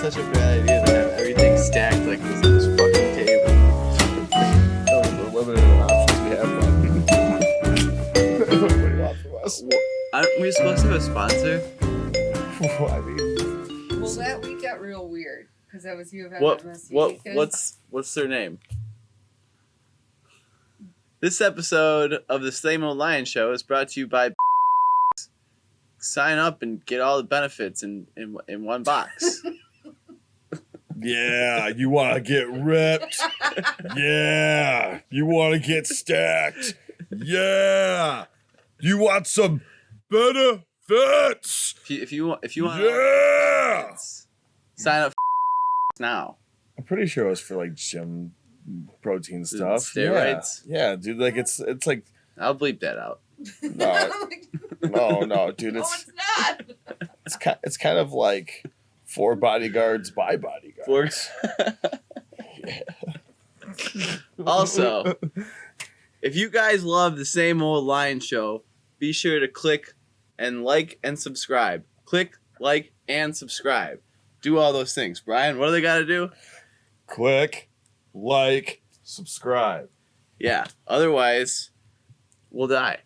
such a bad idea to have everything stacked like this on this fucking table. We're limited in options we have. What do you want from us? Aren't we supposed to have a sponsor? I mean, Well, that week got real weird because that was U of M What? MSU. What's their name? This episode of the Same Old Lion Show is brought to you by. Sign up and get all the benefits in one box. yeah, you want to get ripped. Yeah, you want to get stacked. Yeah, you want some benefits. If you want Yeah. sign up now. I'm pretty sure it was for like gym protein stuff. Steroids? Yeah, dude. Like it's like I'll bleep that out. no, dude. It's not. It's kind of like for bodyguards by bodyguards. Also, if you guys love the Same Old Lion Show, be sure to click and like and subscribe. Click, like, and subscribe. Do all those things. Brian, what do they got to do? Click, like, subscribe. Yeah. Otherwise, we'll die.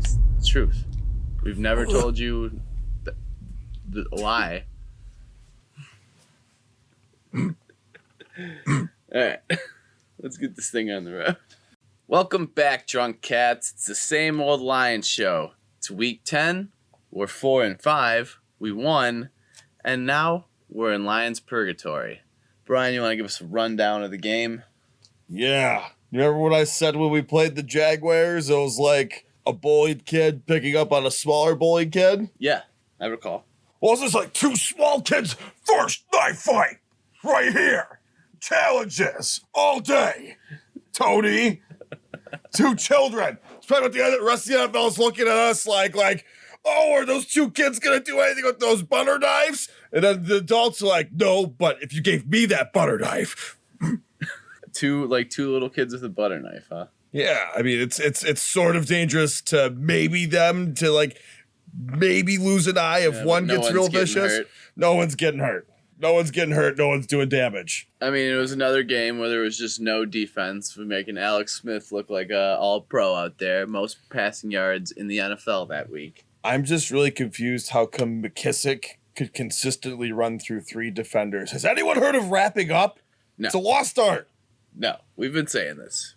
It's the truth. We've never told you the lie. All right. Let's get this thing on the road. Welcome back, drunk cats. It's the Same Old Lion Show. It's week 10. We're 4-5. We won. And now we're in Lions Purgatory. Brian, you want to give us a rundown of the game? Yeah. You remember what I said when we played the Jaguars? It was like a bullied kid picking up on a smaller bullied kid. Yeah, I recall. Well, it's just like two small kids first knife fight right here. Challenges all day. Tony, two children. It's probably what the rest of the NFL is looking at us like, oh, are those two kids going to do anything with those butter knives? And then the adults are like, no, but if you gave me that butter knife. Two little kids with a butter knife, huh? Yeah, I mean, it's sort of dangerous to maybe them to maybe lose an eye if one gets real vicious. No one's getting hurt. No one's getting hurt. No one's doing damage. I mean, it was another game where there was just no defense. We're making Alex Smith look like a all-pro out there. Most passing yards in the NFL that week. I'm just really confused how come McKissick could consistently run through 3 defenders. Has anyone heard of wrapping up? No. It's a lost art. No, we've been saying this.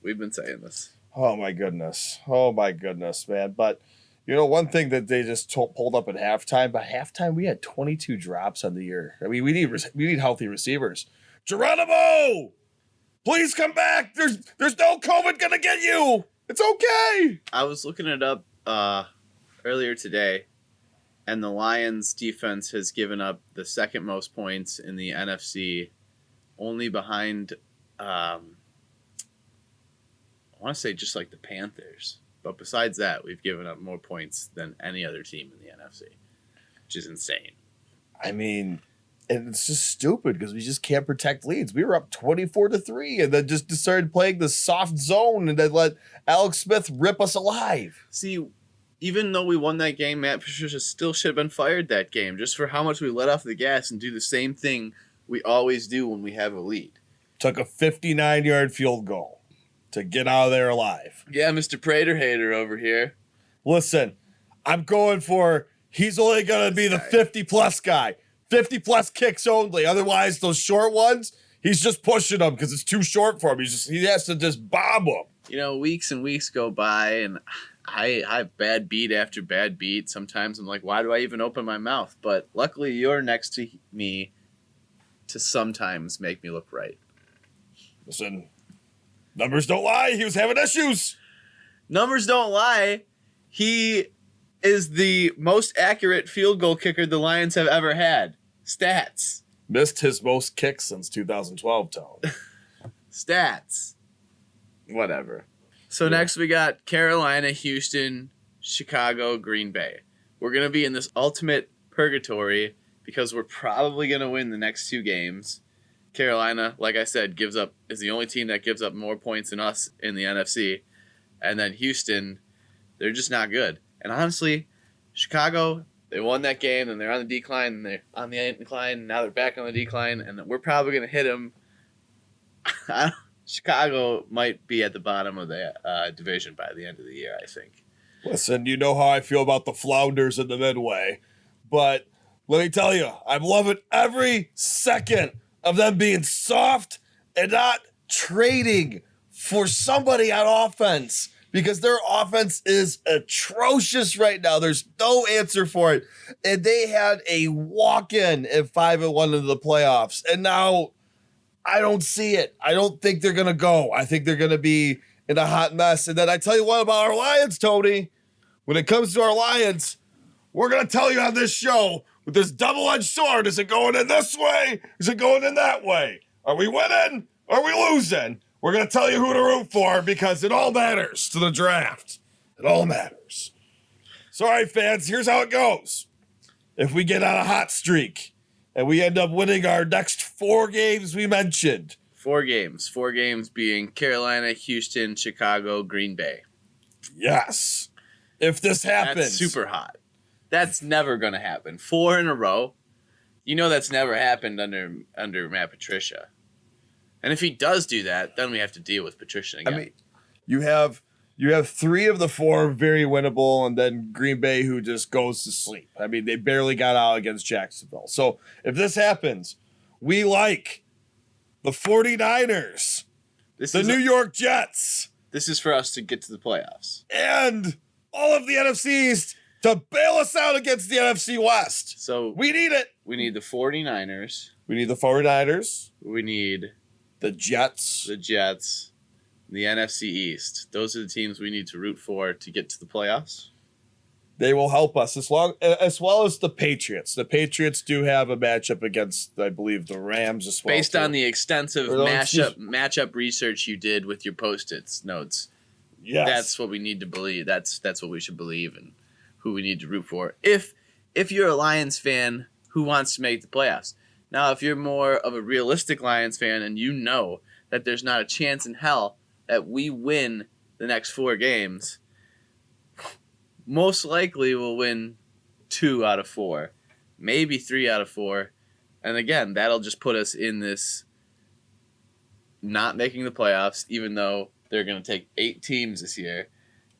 Oh, my goodness, man. But, one thing that they just pulled up at halftime, by halftime, we had 22 drops on the year. I mean, we need healthy receivers. Geronimo, please come back. There's no COVID going to get you. It's okay. I was looking it up earlier today, and the Lions defense has given up the second most points in the NFC, only behind I want to say just like the Panthers. But besides that, we've given up more points than any other team in the NFC, which is insane. I mean, and it's just stupid because we just can't protect leads. We were up 24-3 and then just started playing the soft zone and then let Alex Smith rip us alive. See, even though we won that game, Matt Patricia still should have been fired that game just for how much we let off the gas and do the same thing we always do when we have a lead. Took a 59-yard field goal to get out of there alive. Yeah, Mr. Prater hater over here. Listen, I'm going for he's only going to be the 50-plus guy. 50-plus kicks only. Otherwise, those short ones, he's just pushing them because it's too short for him. He has to just bomb them. Weeks and weeks go by, and I have bad beat after bad beat. Sometimes I'm like, why do I even open my mouth? But luckily, you're next to me to sometimes make me look right. Listen, numbers don't lie. He was having issues. Numbers don't lie. He is the most accurate field goal kicker the Lions have ever had. Stats. Missed his most kicks since 2012, Tone. Stats. Whatever. So next we got Carolina, Houston, Chicago, Green Bay. We're going to be in this ultimate purgatory because we're probably going to win the next 2 games. Carolina, like I said, is the only team that gives up more points than us in the NFC. And then Houston, they're just not good. And honestly, Chicago They won that game, and they're on the decline, and they're on the incline, and now they're back on the decline, and we're probably going to hit them. Chicago might be at the bottom of the division by the end of the year, I think. Listen, you know how I feel about the Flounders in the Midway, but let me tell you, I'm loving every second of them being soft and not trading for somebody on offense, because their offense is atrocious right now. There's no answer for it. And they had a walk-in at 5-1 into the playoffs. And now I don't see it. I don't think they're going to go. I think they're going to be in a hot mess. And then I tell you what about our Lions, Tony. When it comes to our Lions, we're going to tell you on this show with this double-edged sword, is it going in this way? Is it going in that way? Are we winning? Are we losing? We're going to tell you who to root for, because it all matters to the draft. It all matters. So, all right, fans, here's how it goes. If we get on a hot streak and we end up winning our next 4 games we mentioned. 4 games. 4 games being Carolina, Houston, Chicago, Green Bay. Yes. If this happens. That's super hot. That's never going to happen. 4 in a row. You know that's never happened under Matt Patricia. And if he does do that, then we have to deal with Patricia again. I mean, you have 3 of the 4 very winnable, and then Green Bay, who just goes to sleep. I mean, they barely got out against Jacksonville. So if this happens, we like the 49ers, the New York Jets. This is for us to get to the playoffs. And all of the NFC East to bail us out against the NFC West. So we need it. We need the 49ers. We need the 49ers. We need the Jets. The Jets. The NFC East. Those are the teams we need to root for to get to the playoffs. They will help us as well as the Patriots. The Patriots do have a matchup against, I believe, the Rams as well. Based on the extensive matchup research you did with your Post-its notes. Yes. That's what we need to believe. That's what we should believe, and who we need to root for. If you're a Lions fan who wants to make the playoffs. Now, if you're more of a realistic Lions fan and you know that there's not a chance in hell that we win the next 4 games, most likely we'll win 2 out of 4, maybe 3 out of 4. And again, that'll just put us in this not making the playoffs, even though they're going to take 8 teams this year.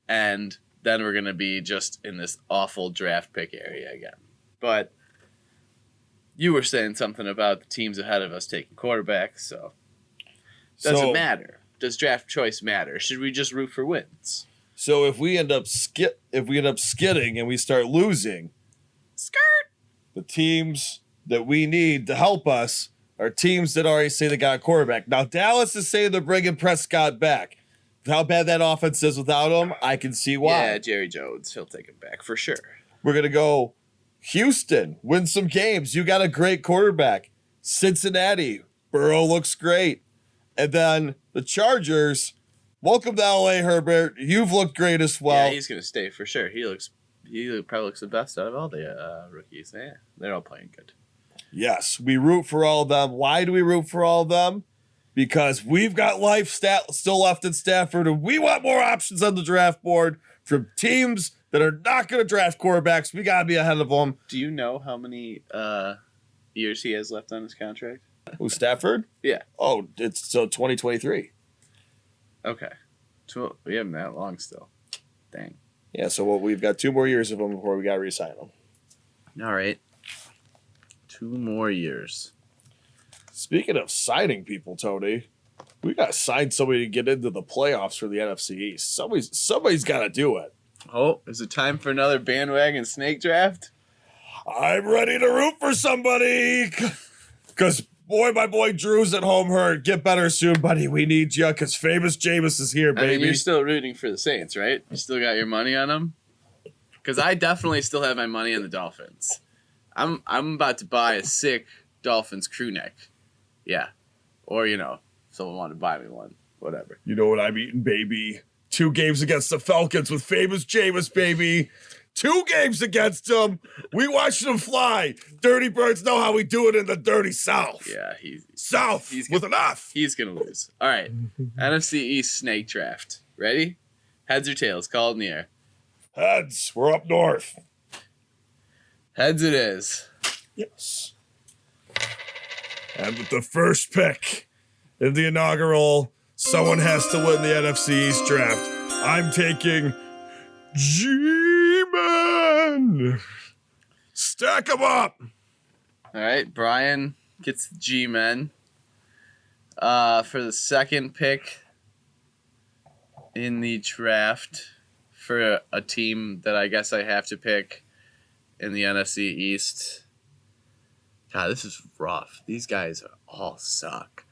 And then we're going to be just in this awful draft pick area again. But you were saying something about the teams ahead of us taking quarterbacks, so does it matter? Does draft choice matter? Should we just root for wins? So if we end up skidding and we start losing, the teams that we need to help us are teams that already say they got a quarterback. Now Dallas is saying they're bringing Prescott back. How bad that offense is without him, I can see why. Yeah, Jerry Jones, he'll take him back for sure. We're gonna go Houston, win some games. You got a great quarterback. Cincinnati, Burrow looks great. And then the Chargers, welcome to LA, Herbert. You've looked great as well. Yeah, he's going to stay for sure. He probably looks the best out of all the rookies. Yeah, they're all playing good. Yes, we root for all of them. Why do we root for all of them? Because we've got life still left in Stafford, and we want more options on the draft board from teams that are not going to draft quarterbacks. We got to be ahead of them. Do you know how many years he has left on his contract? Who's Stafford? Yeah. Oh, it's so 2023. Okay. We haven't that long still. Dang. Yeah, so we've got 2 more years of him before we got to re-sign him. All right. 2 more years. Speaking of signing people, Tony, we got to sign somebody to get into the playoffs for the NFC East. Somebody's got to do it. Oh, is it time for another bandwagon snake draft? I'm ready to root for somebody. Because, boy, my boy Drew's at home hurt. Get better soon, buddy. We need you because famous Jameis is here, baby. I mean, you're still rooting for the Saints, right? You still got your money on them? Because I definitely still have my money on the Dolphins. I'm about to buy a sick Dolphins crew neck. Yeah. Or, someone wanted to buy me one. Whatever. You know what I'm eating, baby? 2 games against the Falcons with famous Jameis, baby. 2 games against them. We watched them fly. Dirty Birds know how we do it in the dirty South. Yeah, South with an F. He's going to lose. All right. NFC East snake draft. Ready? Heads or tails? Call it in the air. Heads. We're up north. Heads it is. Yes. And with the first pick in the inaugural, someone has to win the NFC East draft. I'm taking G-Man. Stack them up. All right, Brian gets the G-Men. For the second pick in the draft for a team that I guess I have to pick in the NFC East. God, this is rough. These guys all suck.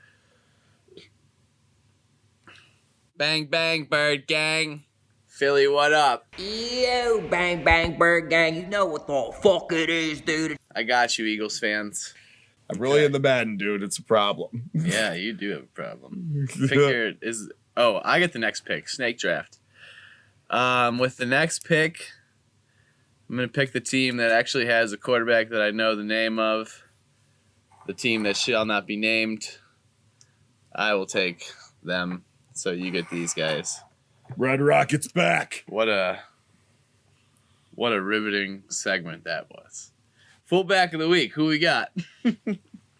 Bang, bang, Bird Gang. Philly, what up? Yo, bang, bang, bird gang. You know what the fuck it is, dude. I got you, Eagles fans. I'm really in the Madden, dude. It's a problem. Yeah, you do have a problem. Pick your is. Oh, I get the next pick. Snake draft. With the next pick, I'm gonna pick the team that actually has a quarterback that I know the name of. The team that shall not be named. I will take them. So you get these guys. Red Rockets back. What a riveting segment that was. Fullback of the week. Who we got?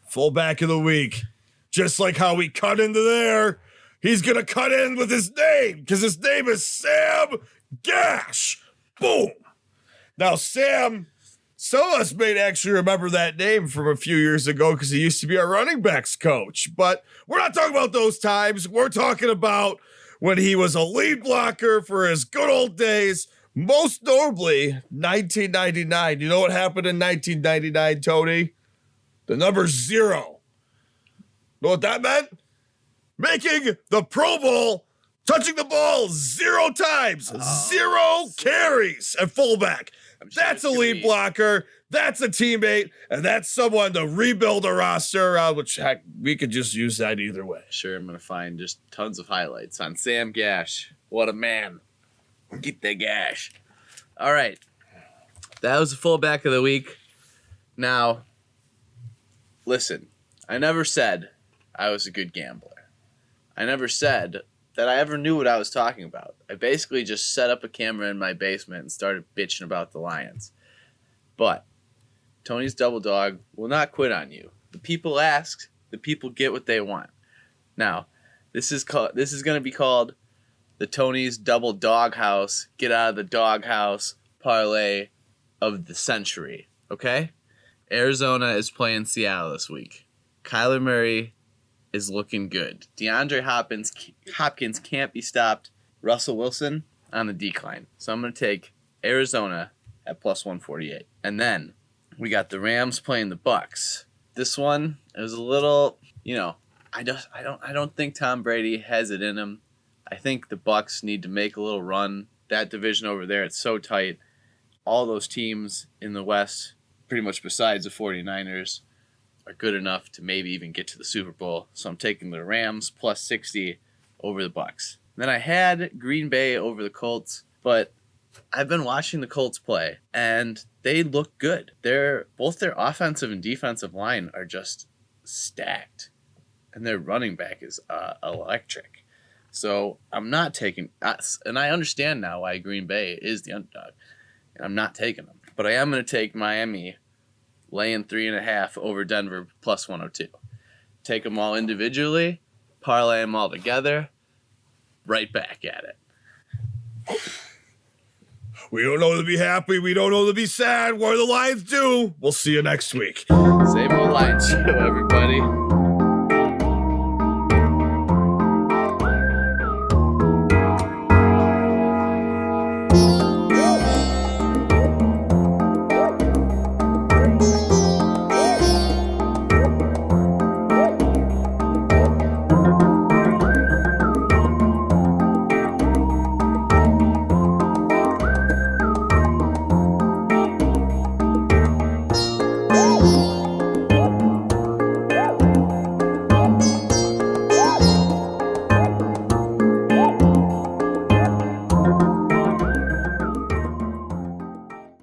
Fullback of the week. Just like how we cut into there, he's going to cut in with his name because his name is Sam Gash. Boom. Now, Sam, some of us may actually remember that name from a few years ago because he used to be our running backs coach. But we're not talking about those times. We're talking about when he was a lead blocker for his good old days. Most notably, 1999. You know what happened in 1999, Tony? The number 0. Know what that meant? Making the Pro Bowl, touching the ball 0 times, 0 carries at fullback. That's a lead blocker. That's a teammate. And that's someone to rebuild a roster, which heck, we could just use that either way. Sure, I'm going to find just tons of highlights on Sam Gash. What a man. Get the gash. All right. That was the fullback of the week. Now, listen, I never said I was a good gambler. I never said that I ever knew what I was talking about. I basically just set up a camera in my basement and started bitching about the Lions. But Tony's Double Dog will not quit on you. The people ask, the people get what they want. Now, this is going to be called the Tony's Double Doghouse, get out of the doghouse parlay of the century, okay? Arizona is playing Seattle this week. Kyler Murray is looking good. DeAndre Hopkins can't be stopped. Russell Wilson on the decline. So I'm going to take Arizona at plus 148. And then we got the Rams playing the Bucks. This one is a little, I don't think Tom Brady has it in him. I think the Bucks need to make a little run. That division over there, it's so tight. All those teams in the West, pretty much besides the 49ers, are good enough to maybe even get to the Super Bowl. So I'm taking the Rams plus 60 over the Bucks. Then I had Green Bay over the Colts, but I've been watching the Colts play, and they look good. Both their offensive and defensive line are just stacked, and their running back is electric. So I'm not taking us, and I understand now why Green Bay is the underdog, and I'm not taking them. But I am going to take Miami laying 3.5 over Denver plus 102. Take them all individually, parlay them all together, right back at it. We don't know to be happy. We don't know to be sad. What do the Lions do? We'll see you next week. Same old Lions show, everybody.